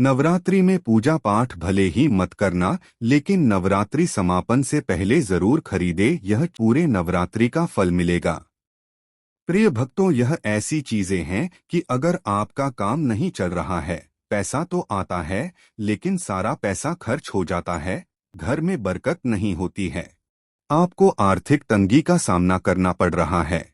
नवरात्रि में पूजा पाठ भले ही मत करना, लेकिन नवरात्रि समापन से पहले जरूर खरीदे, यह पूरे नवरात्रि का फल मिलेगा। प्रिय भक्तों, यह ऐसी चीजें हैं कि अगर आपका काम नहीं चल रहा है, पैसा तो आता है लेकिन सारा पैसा खर्च हो जाता है, घर में बरकत नहीं होती है, आपको आर्थिक तंगी का सामना करना पड़ रहा है,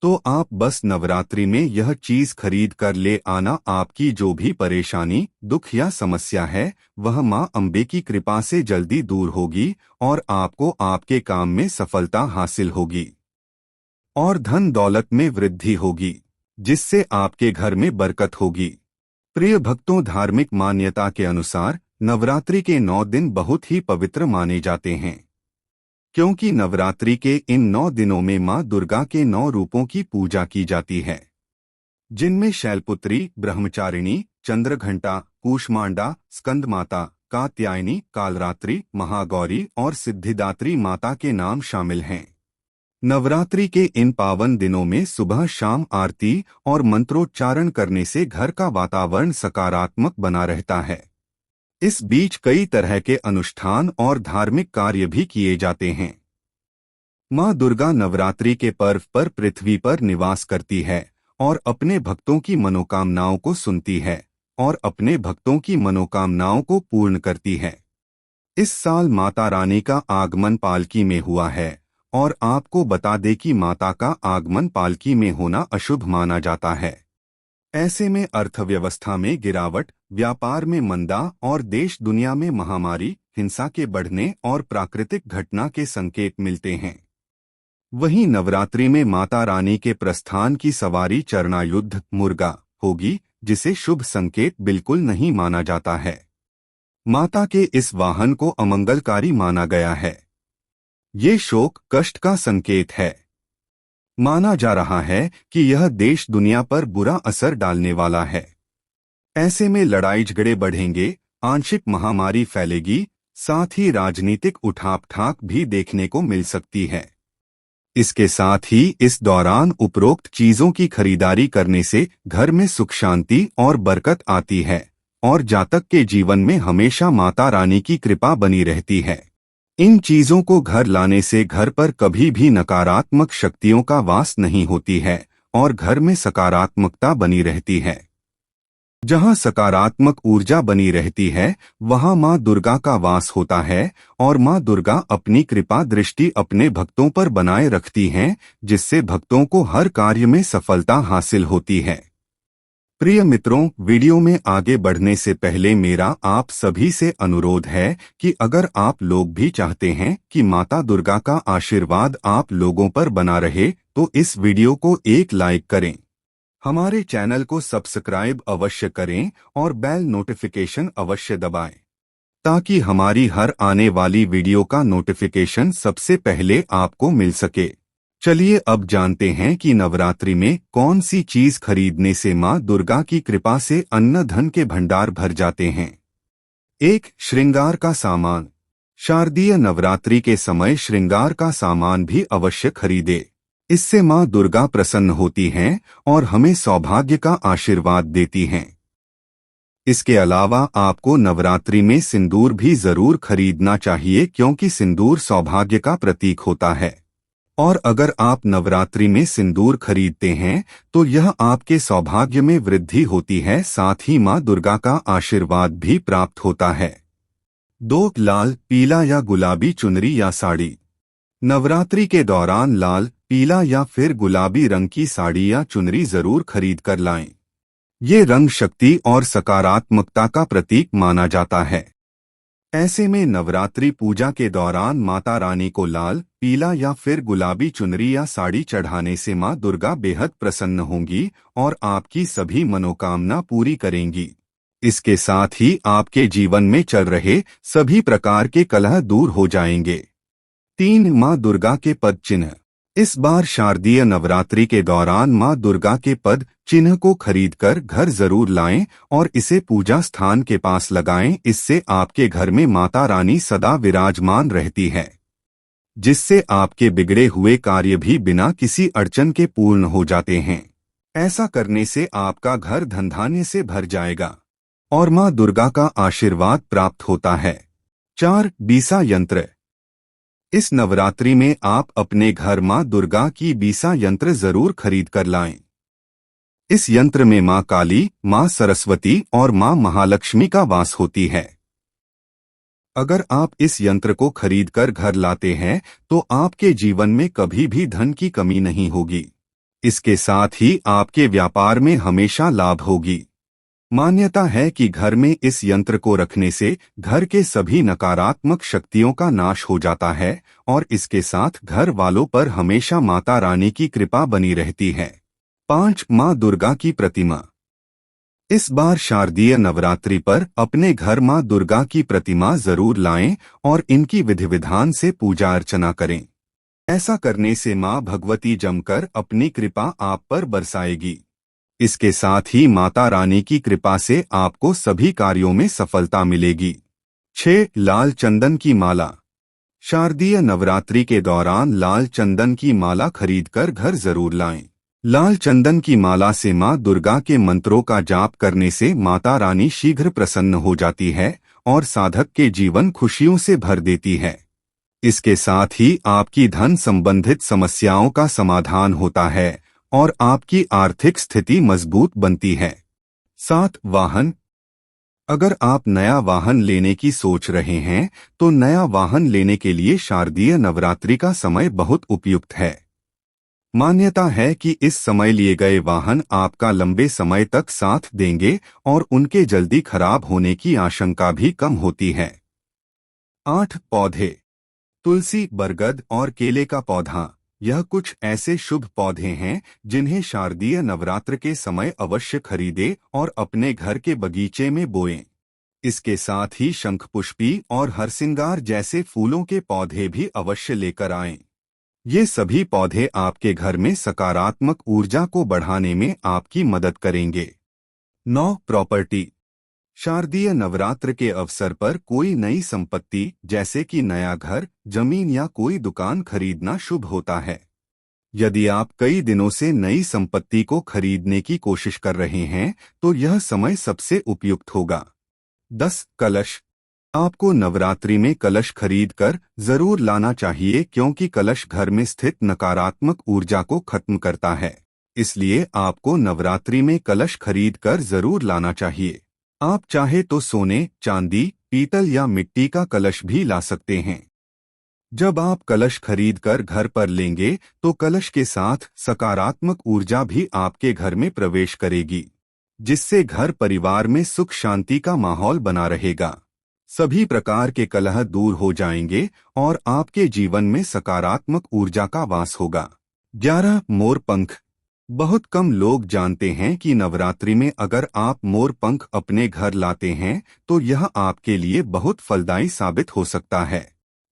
तो आप बस नवरात्रि में यह चीज खरीद कर ले आना। आपकी जो भी परेशानी, दुख या समस्या है, वह माँ अम्बे की कृपा से जल्दी दूर होगी और आपको आपके काम में सफलता हासिल होगी और धन दौलत में वृद्धि होगी, जिससे आपके घर में बरकत होगी। प्रिय भक्तों, धार्मिक मान्यता के अनुसार नवरात्रि के 9 दिन बहुत ही पवित्र माने जाते हैं, क्योंकि नवरात्रि के इन 9 दिनों में मां दुर्गा के 9 रूपों की पूजा की जाती है, जिनमें शैलपुत्री, ब्रह्मचारिणी, चंद्रघंटा, कूष्मांडा, स्कंदमाता, कात्यायनी, कालरात्रि, महागौरी और सिद्धिदात्री माता के नाम शामिल हैं। नवरात्रि के इन पावन दिनों में सुबह शाम आरती और मंत्रोच्चारण करने से घर का वातावरण सकारात्मक बना रहता है। इस बीच कई तरह के अनुष्ठान और धार्मिक कार्य भी किए जाते हैं। मां दुर्गा नवरात्रि के पर्व पर पृथ्वी पर निवास करती है और अपने भक्तों की मनोकामनाओं को सुनती है और अपने भक्तों की मनोकामनाओं को पूर्ण करती है। इस साल माता रानी का आगमन पालकी में हुआ है और आपको बता दें कि माता का आगमन पालकी में होना अशुभ माना जाता है। ऐसे में अर्थव्यवस्था में गिरावट, व्यापार में मंदा और देश दुनिया में महामारी, हिंसा के बढ़ने और प्राकृतिक घटना के संकेत मिलते हैं। वहीं नवरात्रि में माता रानी के प्रस्थान की सवारी चरणायुद्ध मुर्गा होगी, जिसे शुभ संकेत बिल्कुल नहीं माना जाता है। माता के इस वाहन को अमंगलकारी माना गया है। ये शोक कष्ट का संकेत है। माना जा रहा है कि यह देश दुनिया पर बुरा असर डालने वाला है। ऐसे में लड़ाई झगड़े बढ़ेंगे, आंशिक महामारी फैलेगी, साथ ही राजनीतिक उठापठाक भी देखने को मिल सकती है। इसके साथ ही इस दौरान उपरोक्त चीजों की खरीदारी करने से घर में सुख शांति और बरकत आती है और जातक के जीवन में हमेशा माता रानी की कृपा बनी रहती है। इन चीजों को घर लाने से घर पर कभी भी नकारात्मक शक्तियों का वास नहीं होती है और घर में सकारात्मकता बनी रहती है। जहां सकारात्मक ऊर्जा बनी रहती है, वहां मां दुर्गा का वास होता है और मां दुर्गा अपनी कृपा दृष्टि अपने भक्तों पर बनाए रखती हैं, जिससे भक्तों को हर कार्य में सफलता हासिल होती है। प्रिय मित्रों, वीडियो में आगे बढ़ने से पहले मेरा आप सभी से अनुरोध है कि अगर आप लोग भी चाहते हैं कि माता दुर्गा का आशीर्वाद आप लोगों पर बना रहे, तो इस वीडियो को एक लाइक करें, हमारे चैनल को सब्सक्राइब अवश्य करें और बेल नोटिफिकेशन अवश्य दबाएं, ताकि हमारी हर आने वाली वीडियो का नोटिफिकेशन सबसे पहले आपको मिल सके। चलिए अब जानते हैं कि नवरात्रि में कौन सी चीज खरीदने से मां दुर्गा की कृपा से अन्न धन के भंडार भर जाते हैं। 1. श्रृंगार का सामान। शारदीय नवरात्रि के समय श्रृंगार का सामान भी अवश्य खरीदे। इससे मां दुर्गा प्रसन्न होती हैं और हमें सौभाग्य का आशीर्वाद देती हैं। इसके अलावा आपको नवरात्रि में सिंदूर भी जरूर खरीदना चाहिए, क्योंकि सिंदूर सौभाग्य का प्रतीक होता है और अगर आप नवरात्रि में सिंदूर खरीदते हैं तो यह आपके सौभाग्य में वृद्धि होती है, साथ ही मां दुर्गा का आशीर्वाद भी प्राप्त होता है। 2. लाल, पीला या गुलाबी चुनरी या साड़ी। नवरात्रि के दौरान लाल, पीला या फिर गुलाबी रंग की साड़ी या चुनरी जरूर खरीद कर लाएं। ये रंग शक्ति और सकारात्मकता का प्रतीक माना जाता है। ऐसे में नवरात्रि पूजा के दौरान माता रानी को लाल, पीला या फिर गुलाबी चुनरी या साड़ी चढ़ाने से मां दुर्गा बेहद प्रसन्न होंगी और आपकी सभी मनोकामना पूरी करेंगी। इसके साथ ही आपके जीवन में चल रहे सभी प्रकार के कलह दूर हो जाएंगे। 3. मां दुर्गा के पद चिन्ह। इस बार शारदीय नवरात्रि के दौरान मां दुर्गा के पद चिन्ह को खरीदकर घर जरूर लाएं और इसे पूजा स्थान के पास लगाएं। इससे आपके घर में माता रानी सदा विराजमान रहती है, जिससे आपके बिगड़े हुए कार्य भी बिना किसी अड़चन के पूर्ण हो जाते हैं। ऐसा करने से आपका घर धन धान्य से भर जाएगा। और मां दुर्गा का आशीर्वाद प्राप्त होता है। 4. बीसा यंत्र। इस नवरात्रि में आप अपने घर मां दुर्गा की बीसा यंत्र जरूर खरीद कर लाएं। इस यंत्र में मां काली, मां सरस्वती और मां महालक्ष्मी का वास होती है। अगर आप इस यंत्र को खरीद कर घर लाते हैं तो आपके जीवन में कभी भी धन की कमी नहीं होगी। इसके साथ ही आपके व्यापार में हमेशा लाभ होगी। मान्यता है कि घर में इस यंत्र को रखने से घर के सभी नकारात्मक शक्तियों का नाश हो जाता है और इसके साथ घर वालों पर हमेशा माता रानी की कृपा बनी रहती है। 5. मां दुर्गा की प्रतिमा। इस बार शारदीय नवरात्रि पर अपने घर मां दुर्गा की प्रतिमा जरूर लाएं और इनकी विधि विधान से पूजा अर्चना करें। ऐसा करने से मां भगवती जमकर अपनी कृपा आप पर बरसाएगी। इसके साथ ही माता रानी की कृपा से आपको सभी कार्यों में सफलता मिलेगी। 6. लाल चंदन की माला। शारदीय नवरात्रि के दौरान लाल चंदन की माला खरीदकर घर जरूर लाएं। लाल चंदन की माला से मां दुर्गा के मंत्रों का जाप करने से माता रानी शीघ्र प्रसन्न हो जाती है और साधक के जीवन खुशियों से भर देती है। इसके साथ ही आपकी धन संबंधित समस्याओं का समाधान होता है और आपकी आर्थिक स्थिति मजबूत बनती है। 7. वाहन। अगर आप नया वाहन लेने की सोच रहे हैं तो नया वाहन लेने के लिए शारदीय नवरात्रि का समय बहुत उपयुक्त है। मान्यता है कि इस समय लिए गए वाहन आपका लंबे समय तक साथ देंगे और उनके जल्दी खराब होने की आशंका भी कम होती है। 8. पौधे। तुलसी, बरगद और केले का पौधा, यह कुछ ऐसे शुभ पौधे हैं जिन्हें शारदीय नवरात्र के समय अवश्य खरीदें और अपने घर के बगीचे में बोएं। इसके साथ ही शंखपुष्पी और हरसिंगार जैसे फूलों के पौधे भी अवश्य लेकर आएं। ये सभी पौधे आपके घर में सकारात्मक ऊर्जा को बढ़ाने में आपकी मदद करेंगे। 9. प्रॉपर्टी। शारदीय नवरात्र के अवसर पर कोई नई संपत्ति जैसे कि नया घर, जमीन या कोई दुकान खरीदना शुभ होता है। यदि आप कई दिनों से नई संपत्ति को खरीदने की कोशिश कर रहे हैं तो यह समय सबसे उपयुक्त होगा। 10. कलश। आपको नवरात्रि में कलश खरीदकर जरूर लाना चाहिए क्योंकि कलश घर में स्थित नकारात्मक ऊर्जा को खत्म करता है। इसलिए आपको नवरात्रि में कलश खरीदकर जरूर लाना चाहिए। आप चाहे तो सोने, चांदी, पीतल या मिट्टी का कलश भी ला सकते हैं। जब आप कलश खरीदकर घर पर लेंगे तो कलश के साथ सकारात्मक ऊर्जा भी आपके घर में प्रवेश करेगी, जिससे घर परिवार में सुख शांति का माहौल बना रहेगा। सभी प्रकार के कलह दूर हो जाएंगे और आपके जीवन में सकारात्मक ऊर्जा का वास होगा। 11. मोर पंख। बहुत कम लोग जानते हैं कि नवरात्रि में अगर आप मोर पंख अपने घर लाते हैं तो यह आपके लिए बहुत फलदायी साबित हो सकता है।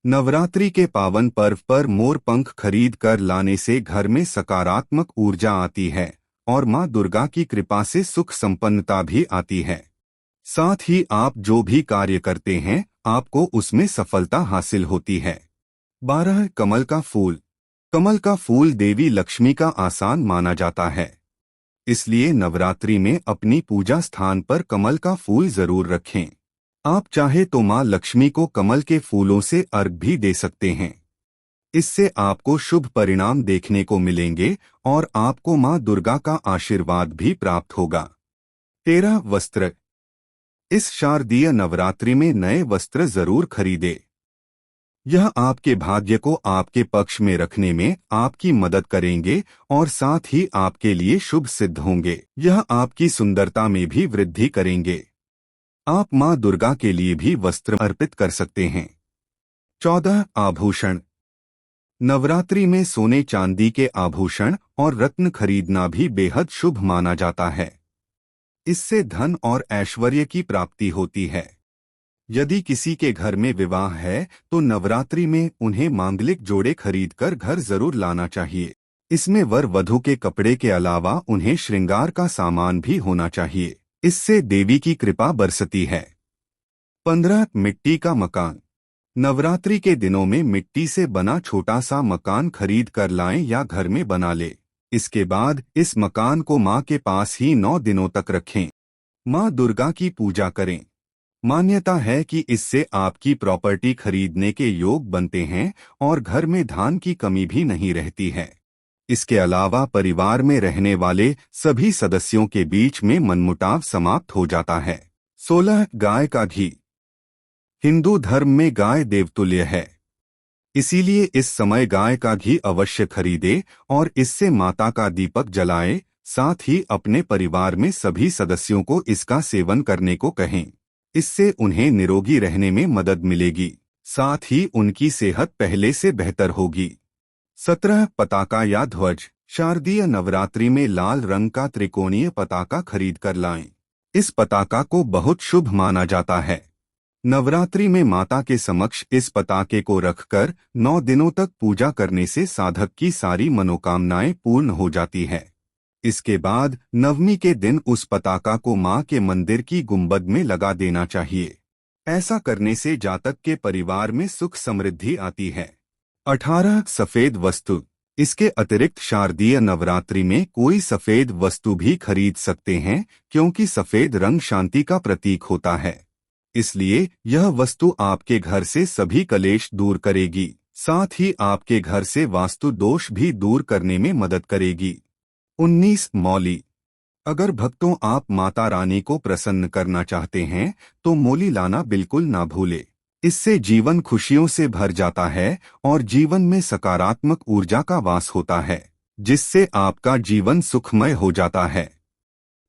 नवरात्रि के पावन पर्व पर मोर पंख खरीद कर लाने से घर में सकारात्मक ऊर्जा आती है और मां दुर्गा की कृपा से सुख संपन्नता भी आती है। साथ ही आप जो भी कार्य करते हैं आपको उसमें सफलता हासिल होती है। 12. कमल का फूल। कमल का फूल देवी लक्ष्मी का आसन माना जाता है, इसलिए नवरात्रि में अपनी पूजा स्थान पर कमल का फूल जरूर रखें। आप चाहे तो मां लक्ष्मी को कमल के फूलों से अर्घ भी दे सकते हैं। इससे आपको शुभ परिणाम देखने को मिलेंगे और आपको मां दुर्गा का आशीर्वाद भी प्राप्त होगा। 13. वस्त्र। इस शारदीय नवरात्रि में नए वस्त्र जरूर खरीदें। यह आपके भाग्य को आपके पक्ष में रखने में आपकी मदद करेंगे और साथ ही आपके लिए शुभ सिद्ध होंगे। यह आपकी सुंदरता में भी वृद्धि करेंगे। आप मां दुर्गा के लिए भी वस्त्र अर्पित कर सकते हैं। 14. आभूषण। नवरात्रि में सोने चांदी के आभूषण और रत्न खरीदना भी बेहद शुभ माना जाता है। इससे धन और ऐश्वर्य की प्राप्ति होती है। यदि किसी के घर में विवाह है तो नवरात्रि में उन्हें मांगलिक जोड़े खरीदकर घर जरूर लाना चाहिए। इसमें वर वधू के कपड़े के अलावा उन्हें श्रृंगार का सामान भी होना चाहिए। इससे देवी की कृपा बरसती है। 15. मिट्टी का मकान। नवरात्रि के दिनों में मिट्टी से बना छोटा सा मकान खरीद कर लाएं या घर में बना ले। इसके बाद इस मकान को मां के पास ही 9 दिनों तक रखें। माँ दुर्गा की पूजा करें। मान्यता है कि इससे आपकी प्रॉपर्टी खरीदने के योग बनते हैं और घर में धन की कमी भी नहीं रहती है। इसके अलावा परिवार में रहने वाले सभी सदस्यों के बीच में मनमुटाव समाप्त हो जाता है। 16 गाय का घी। हिंदू धर्म में गाय देवतुल्य है, इसीलिए इस समय गाय का घी अवश्य खरीदे और इससे माता का दीपक जलाए। साथ ही अपने परिवार में सभी सदस्यों को इसका सेवन करने को कहें। इससे उन्हें निरोगी रहने में मदद मिलेगी, साथ ही उनकी सेहत पहले से बेहतर होगी। 17 पताका या ध्वज। शारदीय नवरात्रि में लाल रंग का त्रिकोणीय पताका खरीद कर लाएं। इस पताका को बहुत शुभ माना जाता है। नवरात्रि में माता के समक्ष इस पताके को रखकर 9 दिनों तक पूजा करने से साधक की सारी मनोकामनाएं पूर्ण हो जाती है। इसके बाद नवमी के दिन उस पताका को मां के मंदिर की गुंबद में लगा देना चाहिए। ऐसा करने से जातक के परिवार में सुख समृद्धि आती है। 18 सफेद वस्तु। इसके अतिरिक्त शारदीय नवरात्रि में कोई सफेद वस्तु भी खरीद सकते हैं, क्योंकि सफेद रंग शांति का प्रतीक होता है। इसलिए यह वस्तु आपके घर से सभी कलेश दूर करेगी, साथ ही आपके घर से वास्तु दोष भी दूर करने में मदद करेगी। 19 मौली। अगर भक्तों आप माता रानी को प्रसन्न करना चाहते हैं तो मौली लाना बिल्कुल ना भूले। इससे जीवन खुशियों से भर जाता है और जीवन में सकारात्मक ऊर्जा का वास होता है, जिससे आपका जीवन सुखमय हो जाता है।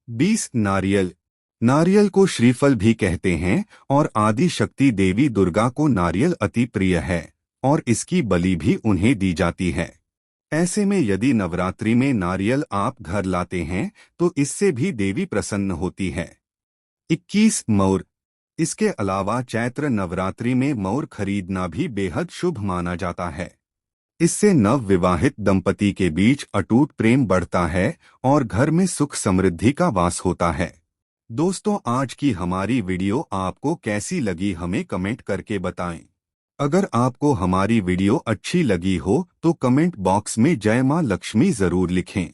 20 नारियल। नारियल को श्रीफल भी कहते हैं और आदि शक्ति देवी दुर्गा को नारियल अति प्रिय है और इसकी बलि भी उन्हें दी जाती है। ऐसे में यदि नवरात्रि में नारियल आप घर लाते हैं तो इससे भी देवी प्रसन्न होती है। 21 मौर। इसके अलावा चैत्र नवरात्रि में मौर खरीदना भी बेहद शुभ माना जाता है। इससे नव विवाहित दंपति के अटूट प्रेम बढ़ता है और घर में सुख समृद्धि का वास होता है। दोस्तों, आज की हमारी वीडियो आपको कैसी लगी हमें कमेंट करके बताएं। अगर आपको हमारी वीडियो अच्छी लगी हो तो कमेंट बॉक्स में जय मां लक्ष्मी जरूर लिखें।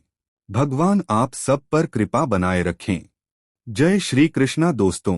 भगवान आप सब पर कृपा बनाए रखें। जय श्री कृष्णा दोस्तों।